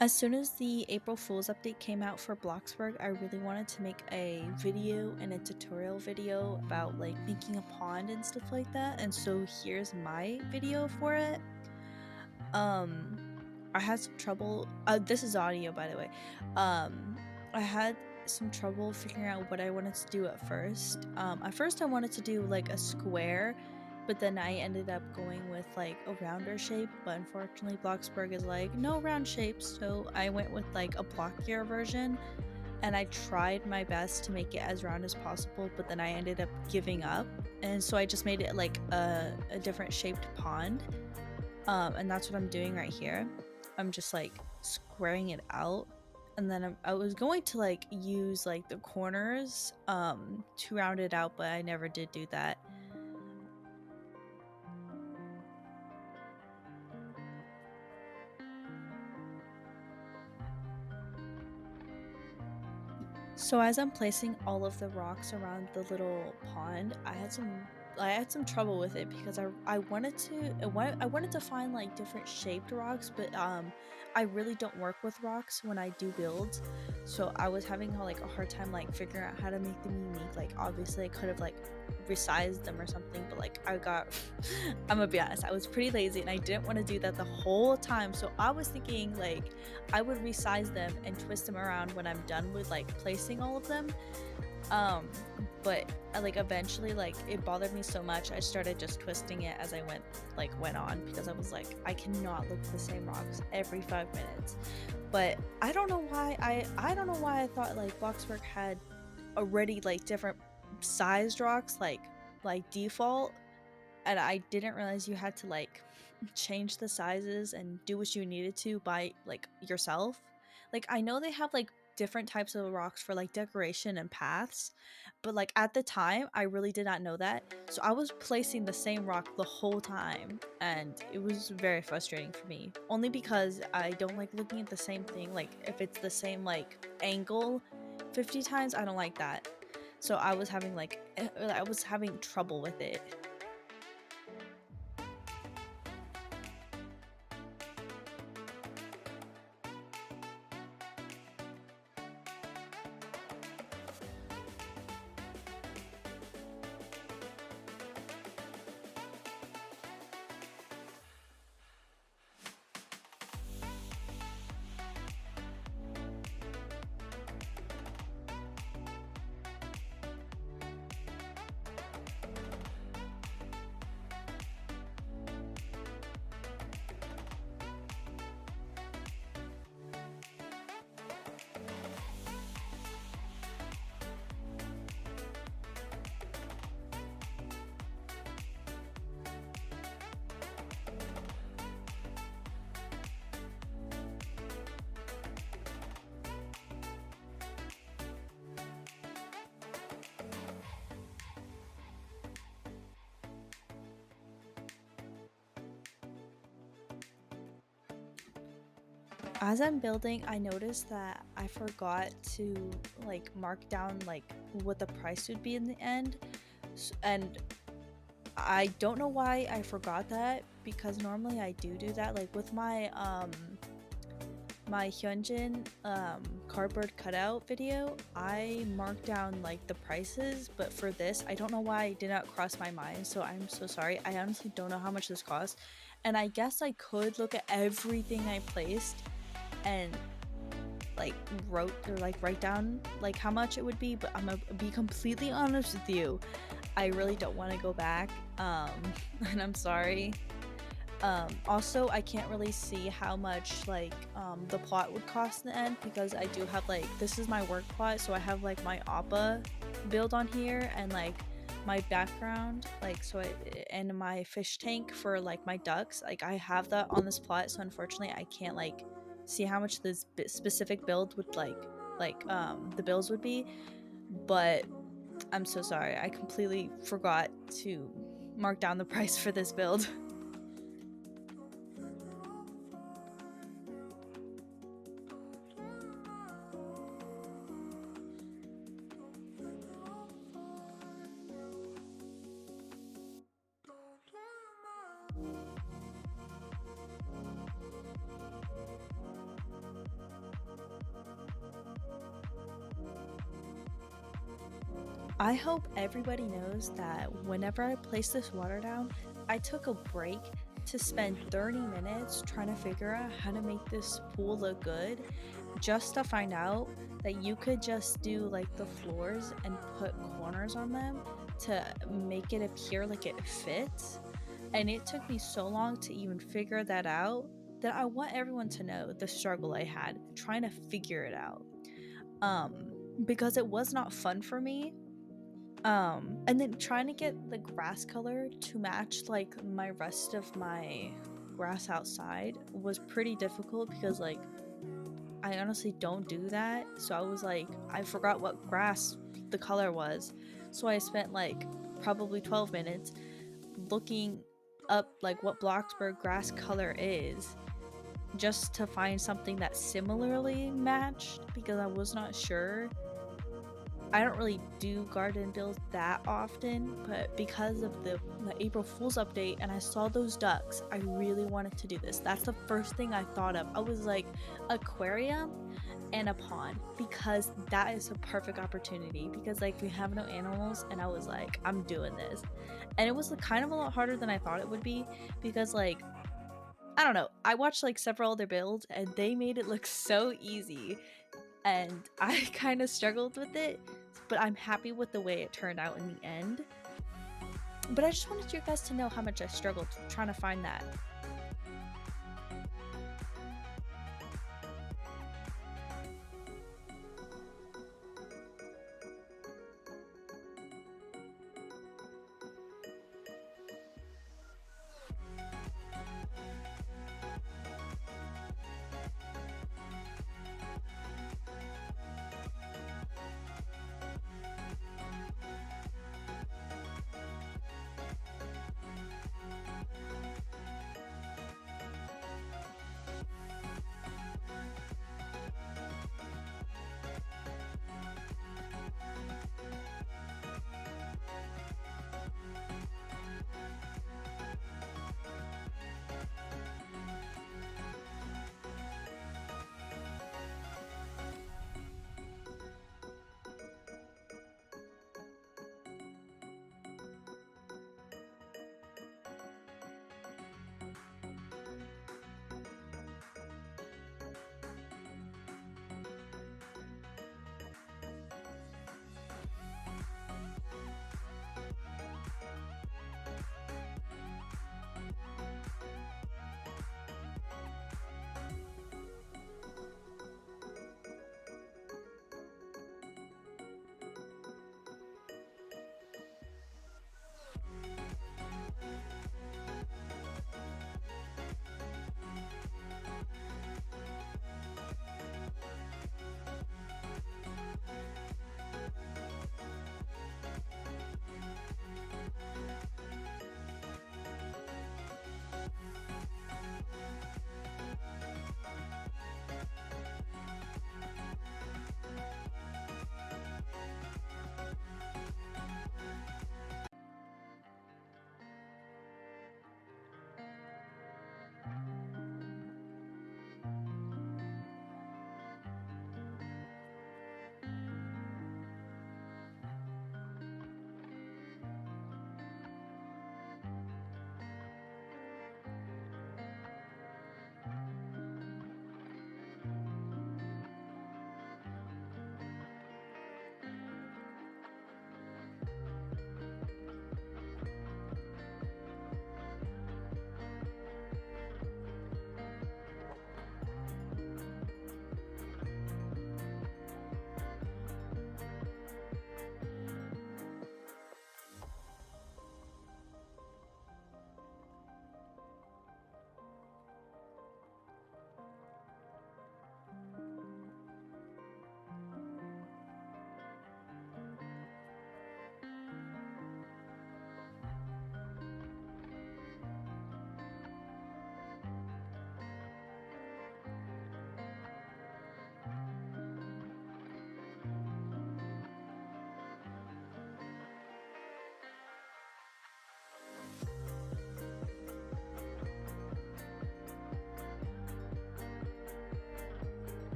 As soon as the April Fool's update came out for Bloxburg, I really wanted to make a video and a tutorial video about like making a pond and stuff like that. And so here's my video for it. I had some trouble. This is audio, by the way. I had some trouble figuring out what I wanted to do at first. At first, I wanted to do like a square, but then I ended up going with like a rounder shape. But unfortunately, Bloxburg is like no round shapes, so I went with like a blockier version. And I tried my best to make it as round as possible, but then I ended up giving up. And so I just made it like a different shaped pond. And that's what I'm doing right here. I'm just like squaring it out, and then I was going to like use like the corners to round it out, but I never did do that. So as I'm placing all of the rocks around the little pond, I had some trouble with it because I wanted to find like different shaped rocks, but I really don't work with rocks when I do builds. So I was having like a hard time like figuring out how to make them unique. Like obviously I could have like resized them or something, but like I'm gonna be honest, I was pretty lazy and I didn't want to do that the whole time. So I was thinking like I would resize them and twist them around when I'm done with like placing all of them. Um, but like eventually like it bothered me so much I started just twisting it as I went on because I was like I cannot look at the same rocks every 5 minutes. But I don't know why I thought like Bloxburg had already like different sized rocks like default, and I didn't realize you had to like change the sizes and do what you needed to by like yourself. Like I know they have like different types of rocks for like decoration and paths, but like at the time I really did not know that. So I was placing the same rock the whole time and it was very frustrating for me. Only because I don't like looking at the same thing, like if it's the same like angle 50 times, I don't like that. So I was having trouble with it. As I'm building, I noticed that I forgot to like mark down like what the price would be in the end. And I don't know why I forgot that because normally I do that like with my Hyunjin cardboard cutout video. I marked down like the prices, but for this, I don't know why it did not cross my mind. So I'm so sorry. I honestly don't know how much this costs. And I guess I could look at everything I placed and like write down like how much it would be, but I'm gonna be completely honest with you, I really don't want to go back. And I'm sorry. Also I can't really see how much like the plot would cost in the end because I do have like this is my work plot, so I have like my oppa build on here and like my background like and my fish tank for like my ducks, like I have that on this plot, so unfortunately I can't like see how much this specific build would the bills would be. But I'm so sorry, I completely forgot to mark down the price for this build. I hope everybody knows that whenever I place this water down, I took a break to spend 30 minutes trying to figure out how to make this pool look good, just to find out that you could just do like the floors and put corners on them to make it appear like it fits. And it took me so long to even figure that out that I want everyone to know the struggle I had trying to figure it out. Um, because it was not fun for me. And then trying to get the grass color to match like my rest of my grass outside was pretty difficult because like I honestly don't do that. So I was like, I forgot what grass the color was. So I spent like probably 12 minutes looking up like what Bloxburg grass color is just to find something that similarly matched because I was not sure. I don't really do garden builds that often, but because of the April Fool's update and I saw those ducks, I really wanted to do this. That's the first thing I thought of. I was like, aquarium and a pond, because that is a perfect opportunity because like we have no animals, and I was like, I'm doing this. And it was kind of a lot harder than I thought it would be because like I don't know, I watched like several other builds and they made it look so easy, and I kind of struggled with it, but I'm happy with the way it turned out in the end. But I just wanted you guys to know how much I struggled trying to find that.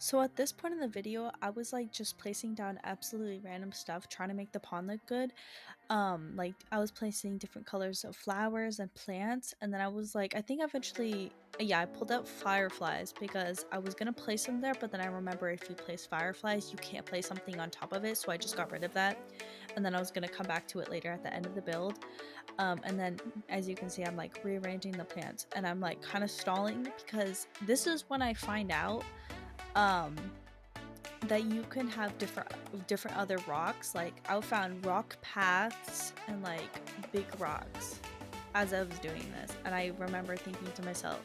So at this point in the video, I was like just placing down absolutely random stuff, trying to make the pond look good. Like I was placing different colors of flowers and plants, and then I was like, I think eventually, yeah, I pulled out fireflies because I was gonna place them there, but then I remember if you place fireflies, you can't place something on top of it, so I just got rid of that. And then I was gonna come back to it later at the end of the build. And then as you can see, I'm like rearranging the plants, and I'm like kind of stalling because this is when I find out um that you can have different other rocks. Like I found rock paths and like big rocks as I was doing this, and I remember thinking to myself,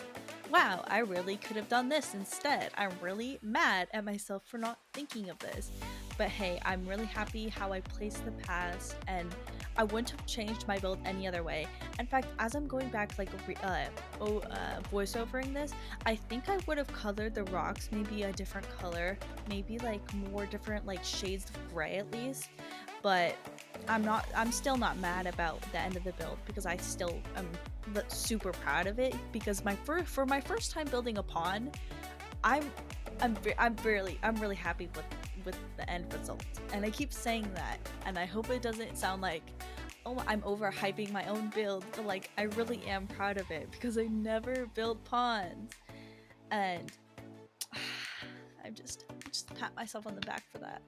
wow, I really could have done this instead. I'm really mad at myself for not thinking of this. But hey, I'm really happy how I placed the paths, and I wouldn't have changed my build any other way. In fact, as I'm going back, like voiceovering this, I think I would have colored the rocks maybe a different color, maybe like more different like shades of gray at least. But I'm still not mad about the end of the build because I still am super proud of it, because for my first time building a pond, I'm I'm really happy with the end result. And I keep saying that, and I hope it doesn't sound like, oh, I'm overhyping my own build, but like I really am proud of it because I never build ponds. And I'm just pat myself on the back for that.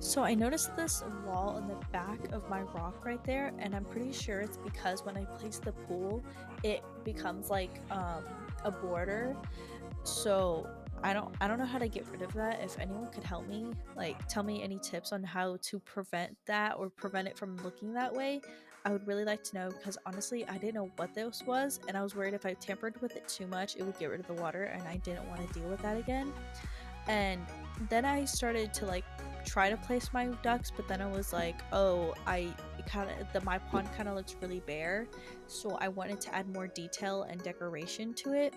So I noticed this wall in the back of my rock right there, and I'm pretty sure it's because when I place the pool, it becomes like a border. So I don't know how to get rid of that. If anyone could help me, like tell me any tips on how to prevent that or prevent it from looking that way, I would really like to know, because honestly I didn't know what this was, and I was worried if I tampered with it too much it would get rid of the water, and I didn't want to deal with that again. And then I started to like try to place my ducks, but then I was like, oh, I kind of my pond kind of looks really bare, so I wanted to add more detail and decoration to it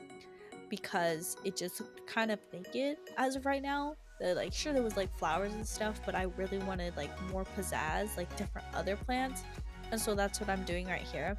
because it just kind of naked as of right now. like sure there was like flowers and stuff, but I really wanted like more pizzazz, like different other plants. And so that's what I'm doing right here.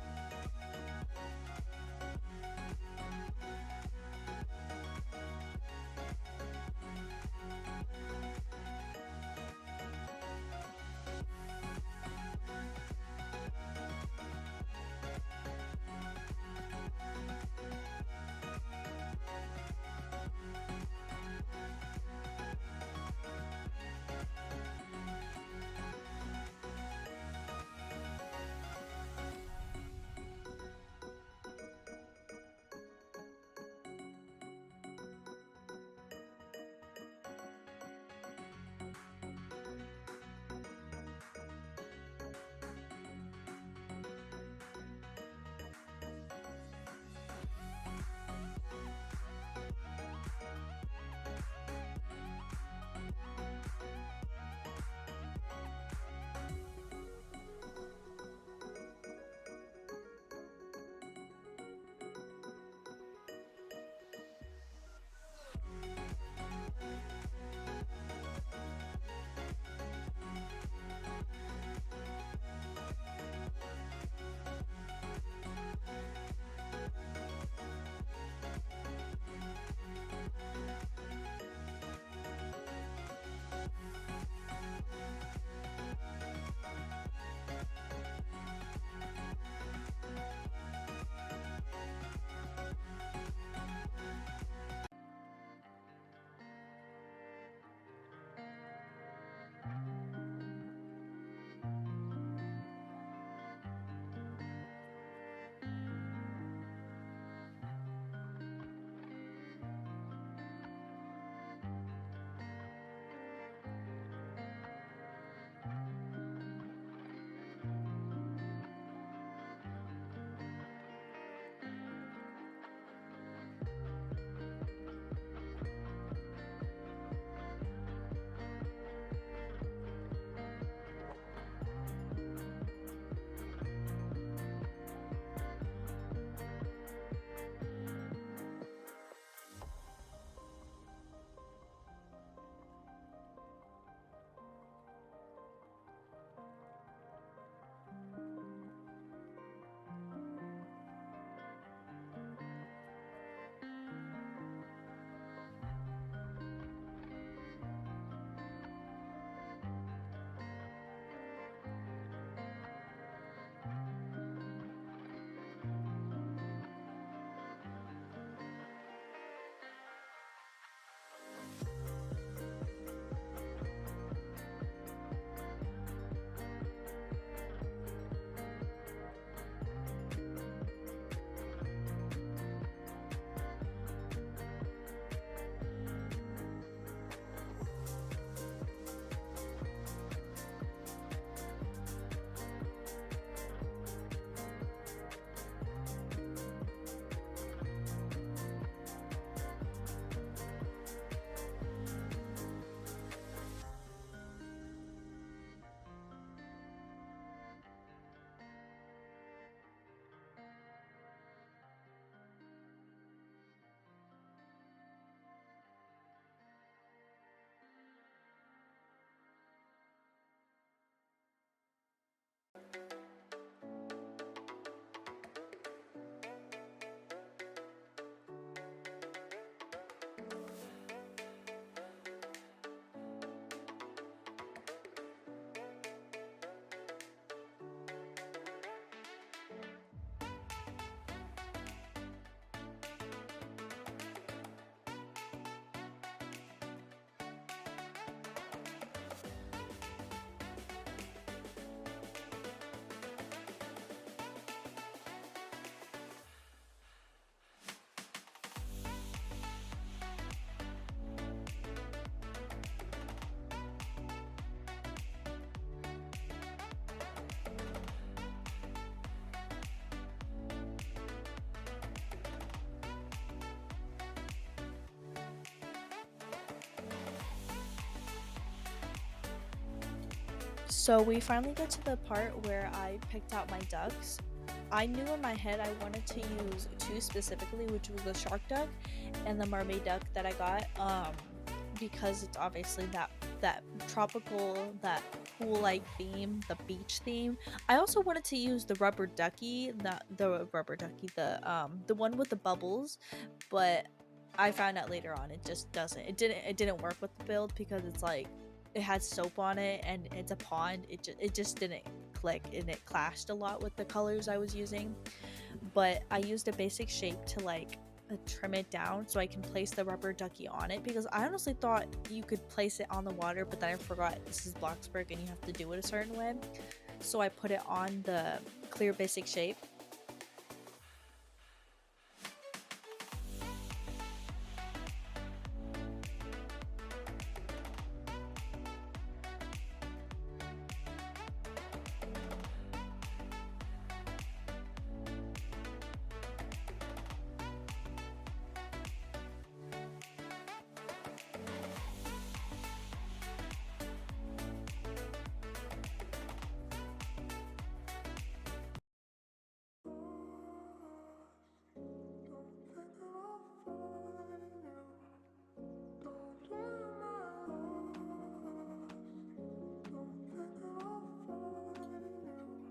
So we finally get to the part where I picked out my ducks. I knew in my head I wanted to use two specifically, which was the shark duck and the mermaid duck that I got. because it's obviously that tropical, that pool like theme, the beach theme. I also wanted to use the rubber ducky, the rubber ducky, the one with the bubbles, but I found out later on it just doesn't. It didn't work with the build because it's like it had soap on it and it's a pond. It just didn't click and it clashed a lot with the colors I was using. But I used a basic shape to like trim it down so I can place the rubber ducky on it, because I honestly thought you could place it on the water, but then I forgot this is Bloxburg and you have to do it a certain way. So I put it on the clear basic shape.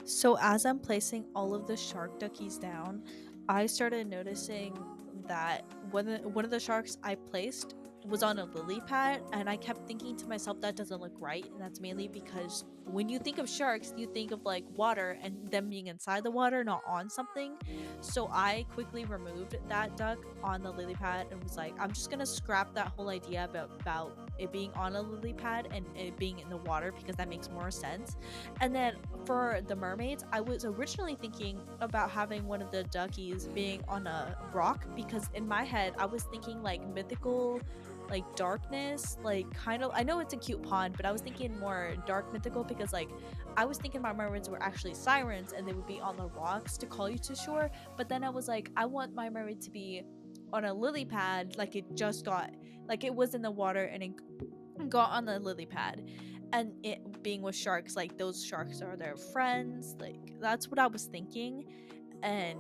So as I'm placing all of the shark duckies down, I started noticing that one of the sharks I placed was on a lily pad, and I kept thinking to myself that doesn't look right, and that's mainly because when you think of sharks, you think of like water and them being inside the water, not on something. So I quickly removed that duck on the lily pad and was like, I'm just gonna scrap that whole idea about it being on a lily pad and it being in the water because that makes more sense. And then for the mermaids, I was originally thinking about having one of the duckies being on a rock, because in my head I was thinking like mythical, like darkness, like kind of, I know it's a cute pond, but I was thinking more dark mythical, because like I was thinking my mermaids were actually sirens and they would be on the rocks to call you to shore. But then I was like, I want my mermaid to be on a lily pad, like it just got, like it was in the water and it got on the lily pad. And it being with sharks, like those sharks are their friends, like that's what I was thinking. And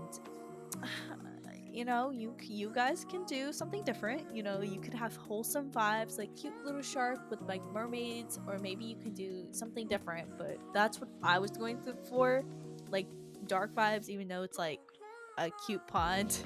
you guys can do something different. You could have wholesome vibes, like cute little shark with like mermaids, or maybe you could do something different, but that's what I was going for, like dark vibes, even though it's like a cute pond.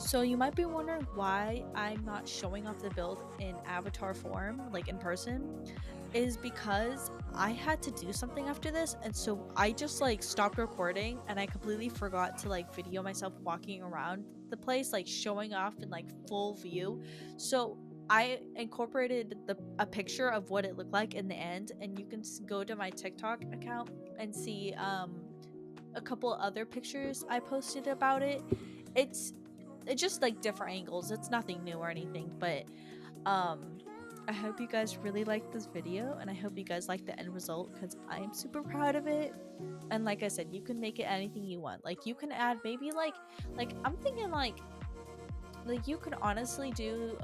So you might be wondering why I'm not showing off the build in avatar form, like in person, is because I had to do something after this, and so I just like stopped recording and I completely forgot to like video myself walking around the place, like showing off in like full view. So I incorporated a picture of what it looked like in the end, and you can go to my TikTok account and see a couple other pictures I posted about it. It's it's just like different angles. It's nothing new or anything, but um I hope you guys really like this video, and I hope you guys like the end result because I am super proud of it. And like I said, you can make it anything you want. Like you can add maybe like I'm thinking like you could honestly do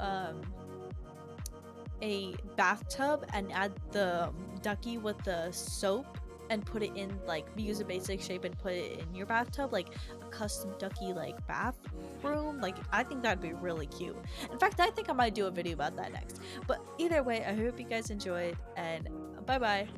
a bathtub and add the ducky with the soap and put it in, like use a basic shape and put it in your bathtub, like a custom ducky like bathroom. Like I think that'd be really cute. In fact, I think I might do a video about that next. But either way, I hope you guys enjoyed, and bye bye.